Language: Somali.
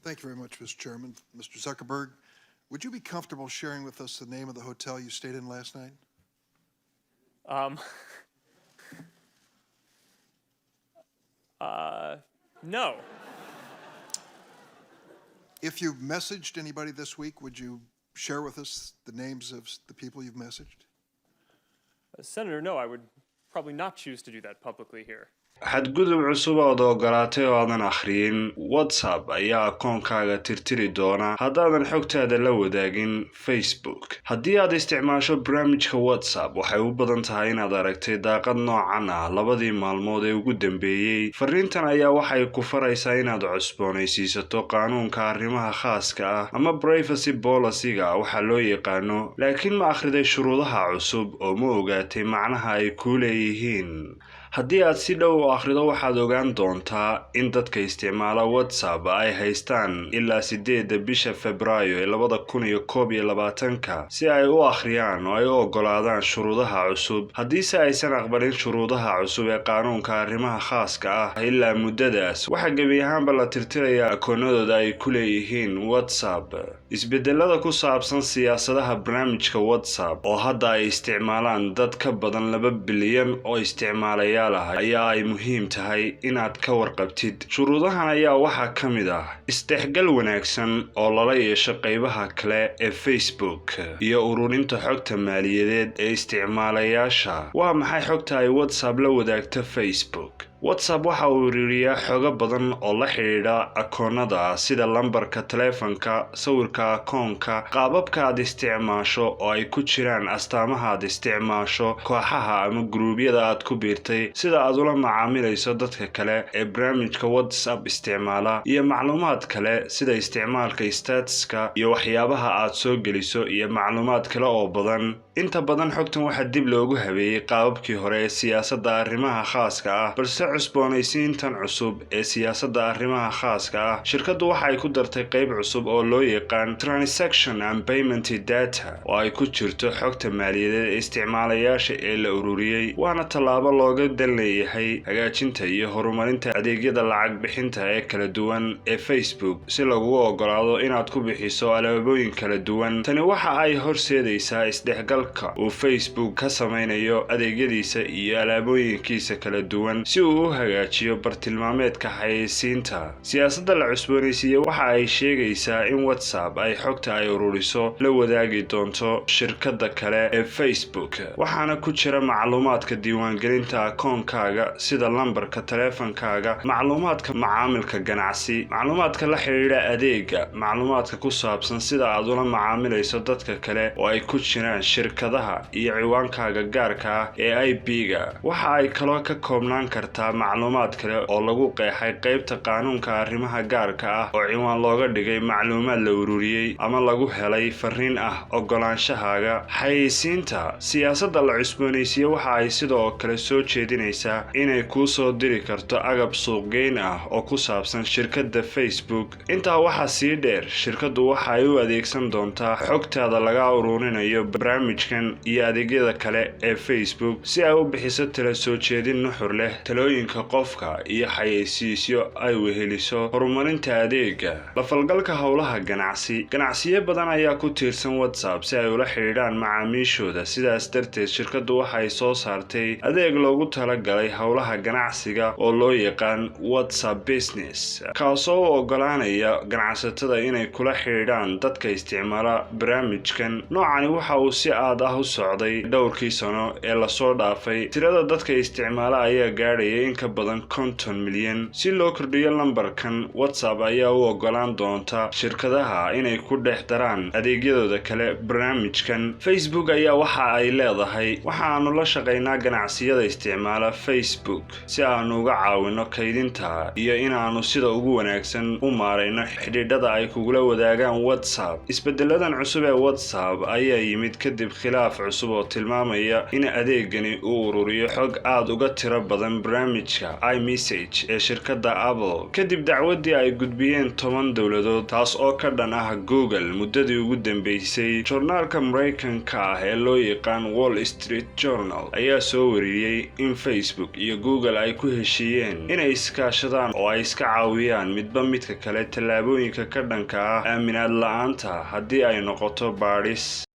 Thank you very much, Mr. Chairman. Mr. Zuckerberg, would you be comfortable sharing with us the name of the hotel you stayed in last night? No. If you've messaged anybody this week, would you share with us the names of the people you've messaged? Senator, no, I would probably not choose to do that publicly here. xadgudub cusub ood ogolaatay oo aadan akhriyin WhatsApp ayaa akoonkaaga tirtiri doona haddaadan xogtaada la wadaagin Facebook. Haddii aad isticmaasho barnaamijka WhatsApp, waxay u badan tahay inaad aragtay daaqad noocan ah labadii maalmood ee ugu dambeeyay. Fariintan ayaa waxay ku faraysaa inaad cusboonaysiisato qaanuunka arrimaha khaaska ah ama privacy policy-ga waxa loo yaqaano, laakiin ma akhriday shuruudaha cusub oo ma ogaatay macnaha ay ku leeyihiin. haddii aad si dhow u akhrido waxaad ogaan doontaa in dadka isticmaala WhatsApp ay haystaan ilaa 8 bisha Febraayo ee 2021 si ay u akhriyaan oo ay u ogolaadaan shuruudaha cusub. Haddiise aysan aqbalin shuruudaha cusub ee qaanuunka arrimaha khaaska ah ilaa muddadaas, waxa gebi ahaanba la tirtirayaa akoonadooda ay ku leeyihiin WhatsApp. Isbedelada ku saabsan siyaasadaha barnaamijka WhatsApp oo hadda ay isticmaalaan dad ka badan 2 bilyan oo isticmaalaya ayaa ay muhiim tahay inaad ka warqabtid. Shuruudahan ayaa waxaa ka mid ah isdhexgal wanaagsan oo lala yeesho qaybaha kale ee Facebook iyo ururinta xogta maaliyadeed ee isticmaalayaasha. Waa maxay xogta ay WhatsApp la wadaagto Facebook? WhatsApp waxa uu ururiyaa xogo badan oo la xiriira akoonada sida lambarka taleefanka, sawirka akoonka, qaababka aad isticmaasho oo ay ku jiraan astaamaha aad isticmaasho, kooxaha ama guruubyada aad ku biirtay, sida aad ula macaamilayso dadka kale ee barnaamijka WhatsApp isticmaala, iyo macluumaad kale sida isticmaalka statuska iyo waxyaabaha aad soo geliso iyo macluumaad kale oo badan. Inta badan xogtan waxa dib loogu habeeyay qaababkii hore ee siyaasadda arrimaha khaaska ah, balse cusboonaysiintan cusub ee siyaasadda arrimaha khaaska ah, shirkaddu waxa ay ku dartay qayb cusub oo loo yaqaan Transaction and Payment Data oo ay ku jirto xogta maaliyadeed ee isticmaalayaasha ee la ururiyay. Waana tallaabo looga dan leeyahay hagaajinta iyo horumarinta adeegyada lacag bixinta ee kala duwan ee Facebook si lagu ogolaado inaad ku bixiso alaabooyin kala duwan. Tani waxa ay horseedaysaa isdhexgalka uu Facebook ka samaynayo adeegyadiisa iyo alaabooyinkiisa kala duwan si uu u hagaajiyo bartilmaameedka xayeysiinta. Siyaasadda la cusboonaysiiyay waxa ay sheegaysaa in WhatsApp ay xogta ay ururiso la wadaagi doonto shirkadda kale ee Facebook, waxaana ku jira macluumaadka diiwaangelinta akoonkaaga sida lambarka taleefankaaga, macluumaadka macaamilka ganacsi, macluumaadka la xiriira adeega, macluumaadka ku saabsan sida aad ula macaamilayso dadka kale oo ay ku jiraan shirkadaha iyo ciwaankaaga gaarka ah ee IP-ga. Waxa ay kaloo ka koobnaan kartaa macluumaad kale oo lagu qeexay qaybta qaanuunka arrimaha gaarka ah oo ciwaan looga dhigay macluumaad la ururiyay ama lagu helay fariin ah ogolaanshahaaga. Xayeysiinta siyaasadda la cusboonaysiiyay waxa ay sidoo kale soo jeedinaysaa inay kuu soo diri karto agab suuqgeyn ah oo ku saabsan shirkadda Facebook. Intaa waxaa sii dheer, shirkaddu waxa ay u adeegsan doontaa xogtaada laga ururinayo barnaamijkan iyo adeegyada kale ee Facebook si ay u bixiso talo soo jeedin nuxur leh, talooyinka qofka iyo xayeysiisyo ay weheliso horumarinta adeega. La falgalka howlaha ganacsi. Ganacsiyo badan ayaa ku tiirsan WhatsApp si ay ula xiriiraan macaamiishooda. Sidaas darteed, shirkaddu waxay soo saartay adeeg loogu talagalay howlaha ganacsiga oo loo yaqaan WhatsApp Business, kaasoo u ogolaanaya ganacsatada inay kula xiriiraan dadka isticmaala barnaamijkan. Noocani waxa uu si aad ah u socday dhowrkii sano ee la soo dhaafay. Tirada dadka isticmaala ayaa gaadhaya in ka badan 50 milyan. Si loo kordhiyo lambarkan, WhatsApp ayaa u ogolaan doonta shirkadaha inay ku dhex daraan adeegyadooda kale barnaamijkan. Facebook ayaa waxa ay leedahay waxaanu la shaqaynaa ganacsiyada isticmaala Facebook si aanu uga caawino kaydinta iyo inaanu sida ugu wanaagsan u maarayno xidhiidhada ay kugula wadaagaan WhatsApp. Isbedeladan cusub ee WhatsApp ayaa yimid kadib khilaaf cusub oo tilmaamaya in adeegani uu ururiyo xog aad uga tiro badan barnaamij barnaamijka iMessage ee shirkadda Apple kadib dacwadii ay gudbiyeen 10 dowladood taas oo ka dhan ah Google muddadii ugu dambeysay. Journaalka Mareykanka ah ee loo yaqaan Wall Street Journal ayaa soo wariyay in Facebook iyo Google ay ku heshiiyeen inay iskaashadaan oo ay iska caawiyaan midba midka kale tallaabooyinka ka dhanka ah aaminaad la'aanta haddii ay noqoto baadhis.